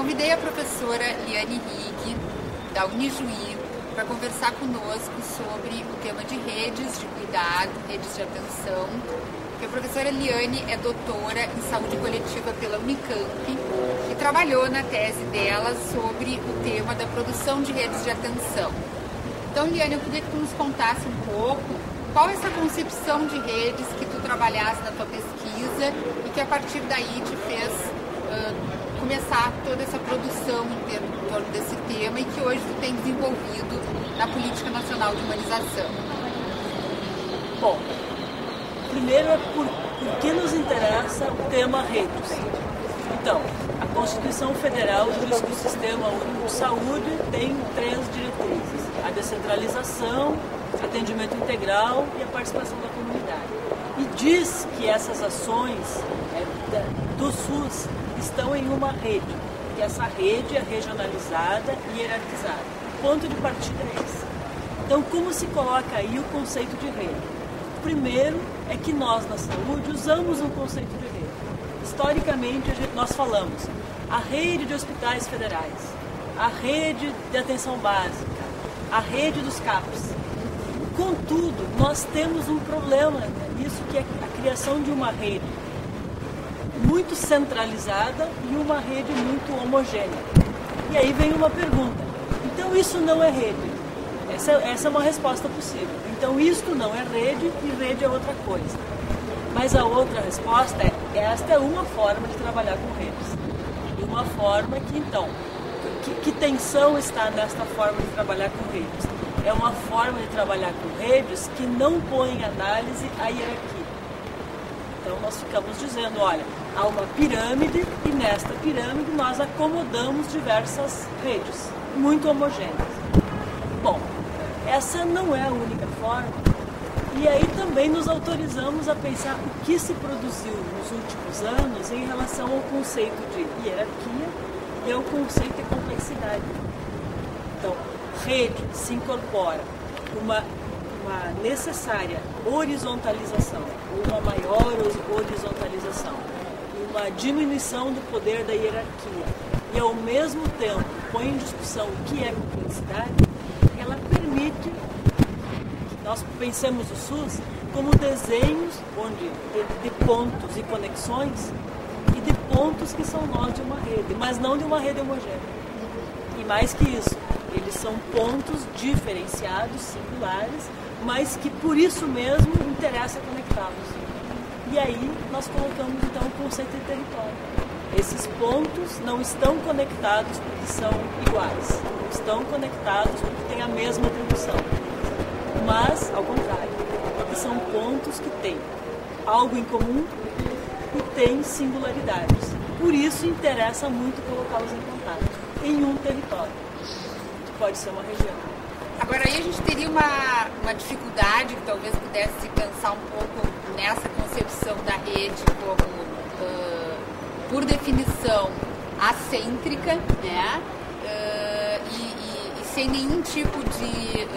convidei a professora Liane Rigg, da Unijuí, para conversar conosco sobre o tema de redes de cuidado, redes de atenção. Porque a professora Liane é doutora em saúde coletiva pela Unicamp e trabalhou na tese dela sobre o tema da produção de redes de atenção. Então, Liane, eu queria que tu nos contasse um pouco qual é essa concepção de redes que tu trabalhasse na tua pesquisa e que a partir daí te fez começar toda essa produção em torno desse tema e que hoje tu tem desenvolvido na Política Nacional de Humanização. Bom, primeiro é por que nos interessa o tema redes. Então, a Constituição Federal diz que o Sistema Único de Saúde tem 3 diretrizes: a descentralização, atendimento integral e a participação da comunidade. E diz que essas ações do SUS estão em uma rede, que essa rede é regionalizada e hierarquizada. O ponto de partida é esse. Então, como se coloca aí o conceito de rede? Primeiro é que nós, na saúde, usamos um conceito de rede. Historicamente, nós falamos a rede de hospitais federais, a rede de atenção básica, a rede dos CAPs. Contudo, nós temos um problema nisso, que é a criação de uma rede muito centralizada e uma rede muito homogênea. E aí vem uma pergunta: então isso não é rede? Essa é uma resposta possível. Então isto não é rede e rede é outra coisa. Mas a outra resposta é: esta é uma forma de trabalhar com redes. E uma forma que, então, que tensão está nesta forma de trabalhar com redes? É uma forma de trabalhar com redes que não põe em análise a hierarquia. Então nós ficamos dizendo, olha, há uma pirâmide e nesta pirâmide nós acomodamos diversas redes, muito homogêneas. Bom, essa não é a única forma. E aí também nos autorizamos a pensar o que se produziu nos últimos anos em relação ao conceito de hierarquia e ao conceito de complexidade. Então, rede se incorpora uma necessária horizontalização, uma maior horizontalização, uma diminuição do poder da hierarquia e ao mesmo tempo põe em discussão o que é complexidade. Ela permite que nós pensemos o SUS como desenhos de pontos e conexões e de pontos que são nós de uma rede, mas não de uma rede homogênea. E mais que isso, eles são pontos diferenciados, singulares, mas que por isso mesmo interessa conectá-los. E aí nós colocamos então o conceito de território. Esses pontos não estão conectados porque são iguais, não estão conectados porque têm a mesma atribuição, mas, ao contrário, porque são pontos que têm algo em comum e têm singularidades. Por isso interessa muito colocá-los em contato em um território, que pode ser uma região. Agora aí a gente teria uma dificuldade que talvez pudesse pensar um pouco nessa concepção da rede como, por definição, acêntrica, né? E sem nenhum tipo de...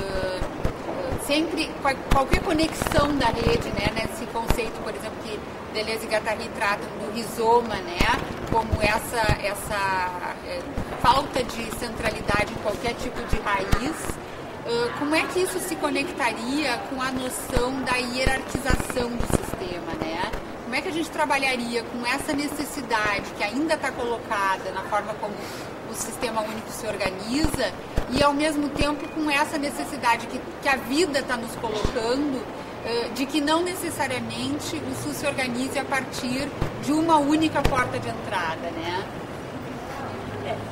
sempre qualquer conexão da rede, né? Nesse conceito, por exemplo, que Deleuze e Guattari tratam do rizoma, né? Como essa falta de centralidade em qualquer tipo de raiz. Como é que isso se conectaria com a noção da hierarquização do sistema, né? Como é que a gente trabalharia com essa necessidade que ainda está colocada na forma como o sistema único se organiza e, ao mesmo tempo, com essa necessidade que a vida está nos colocando de que não necessariamente o SUS se organize a partir de uma única porta de entrada, né?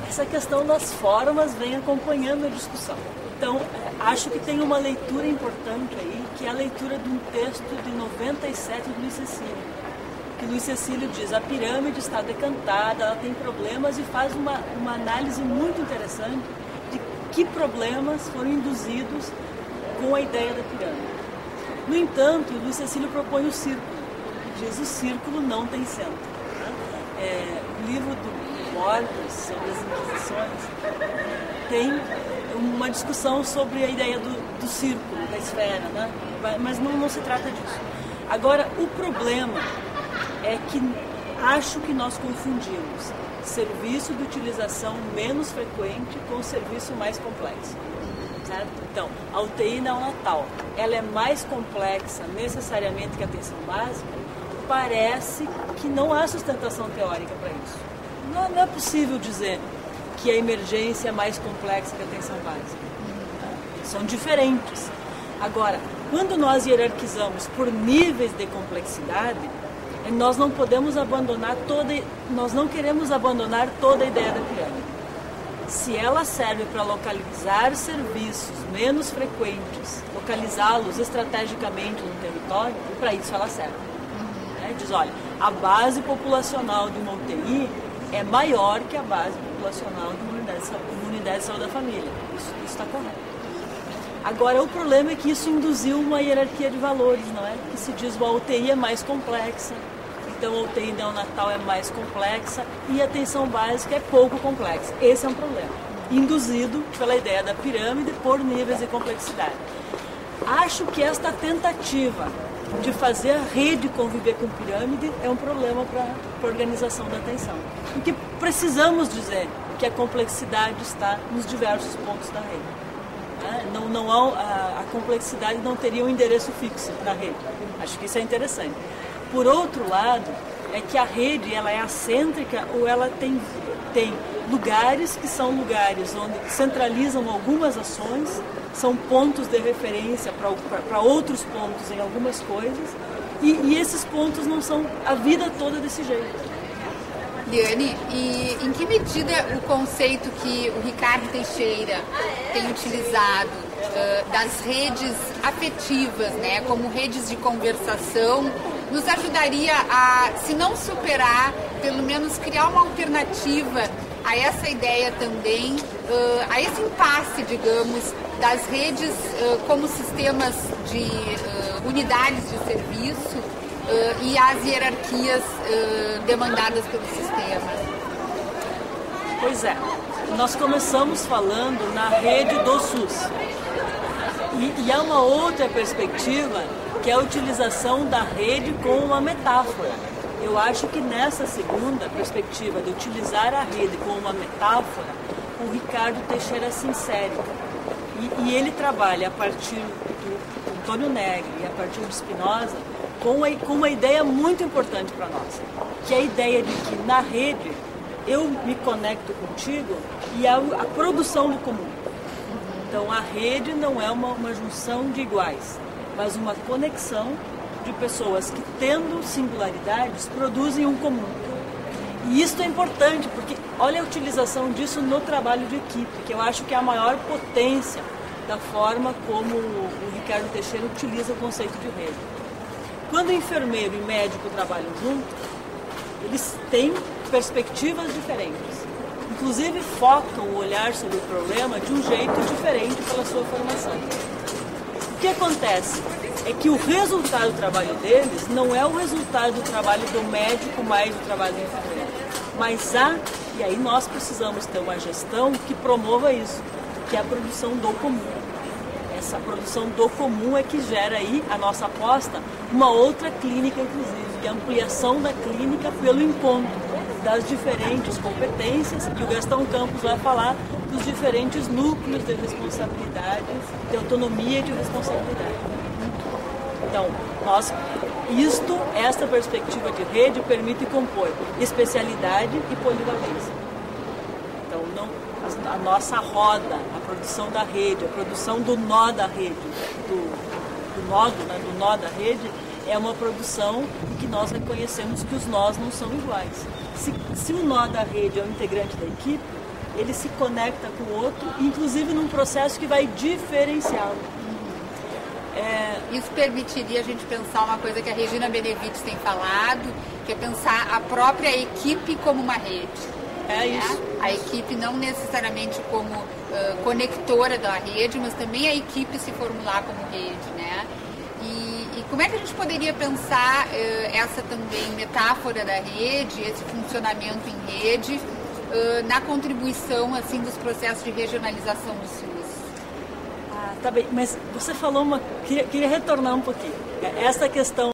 Essa questão das formas vem acompanhando a discussão. Então, acho que tem uma leitura importante aí, que é a leitura de um texto de 97 do Luiz Cecílio. Que Luiz Cecílio diz: a pirâmide está decantada, ela tem problemas, e faz uma análise muito interessante de que problemas foram induzidos com a ideia da pirâmide. No entanto, Luiz Cecílio propõe o círculo. Diz: o círculo não tem centro. O livro do Borges sobre as Inquisições tem uma discussão sobre a ideia do círculo, da esfera, né? Mas não se trata disso. Agora, o problema é que acho que nós confundimos serviço de utilização menos frequente com serviço mais complexo. Certo? Então, a UTI neonatal, ela é mais complexa necessariamente que a atenção básica? Parece que não há sustentação teórica para isso. Não é possível dizer que a emergência é mais complexa que a atenção básica. São diferentes. Agora, quando nós hierarquizamos por níveis de complexidade, nós não podemos abandonar nós não queremos abandonar toda a ideia da pirâmide. Se ela serve para localizar serviços menos frequentes, localizá-los estrategicamente no território, para isso ela serve. Diz, olha, a base populacional de uma UTI é maior que a base populacional de uma unidade de saúde da família. Isso está correto. Agora, o problema é que isso induziu uma hierarquia de valores, não é? Que se diz que a UTI é mais complexa, então a UTI neonatal é mais complexa e a atenção básica é pouco complexa. Esse é um problema, induzido pela ideia da pirâmide por níveis de complexidade. Acho que esta tentativa de fazer a rede conviver com pirâmide é um problema para a organização da atenção. Porque precisamos dizer que a complexidade está nos diversos pontos da rede. A complexidade não teria um endereço fixo na rede. Acho que isso é interessante. Por outro lado, é que a rede ela é accêntrica ou ela tem lugares que são lugares onde centralizam algumas ações, são pontos de referência para outros pontos em algumas coisas, e esses pontos não são a vida toda desse jeito. Liane, e em que medida o conceito que o Ricardo Teixeira tem utilizado das redes afetivas, né, como redes de conversação, nos ajudaria a, se não superar, pelo menos criar uma alternativa a essa ideia também, a esse impasse, digamos, das redes como sistemas de unidades de serviço e as hierarquias demandadas pelo sistema? Pois é, nós começamos falando na rede do SUS. E há uma outra perspectiva, que é a utilização da rede como uma metáfora. Eu acho que nessa segunda perspectiva de utilizar a rede como uma metáfora, o Ricardo Teixeira se insere. E ele trabalha a partir do Antônio Negri e a partir de Spinoza com uma ideia muito importante para nós, que é a ideia de que na rede eu me conecto contigo e há a produção do comum. Então a rede não é uma junção de iguais, mas uma conexão de pessoas que, tendo singularidades, produzem um comum. E isso é importante, porque olha a utilização disso no trabalho de equipe, que eu acho que é a maior potência da forma como o Ricardo Teixeira utiliza o conceito de rede. Quando enfermeiro e médico trabalham juntos, eles têm perspectivas diferentes. Inclusive focam o olhar sobre o problema de um jeito diferente pela sua formação. O que acontece é que o resultado do trabalho deles não é o resultado do trabalho do médico mais do trabalho do enfermeiro. Mas e aí nós precisamos ter uma gestão que promova isso, que é a produção do comum. Essa produção do comum é que gera aí a nossa aposta, uma outra clínica inclusive, que é a ampliação da clínica pelo encontro das diferentes competências, e o Gastão Campos vai falar dos diferentes núcleos de responsabilidade, de autonomia e de responsabilidade. Então, esta perspectiva de rede permite compor especialidade e polivalência. Então, a nossa roda, a produção da rede, a produção do nó da rede, do nó da rede, é uma produção em que nós reconhecemos que os nós não são iguais. Se o nó da rede é um integrante da equipe, ele se conecta com o outro, inclusive num processo que vai diferenciá-lo. Isso permitiria a gente pensar uma coisa que a Regina Benevides tem falado, que é pensar a própria equipe como uma rede. Isso. A equipe não necessariamente como conectora da rede, mas também a equipe se formular como rede, né? E como é que a gente poderia pensar essa também metáfora da rede, esse funcionamento em rede, na contribuição assim dos processos de regionalização do SUS? Tá bem, mas você falou queria retornar um pouquinho. Essa questão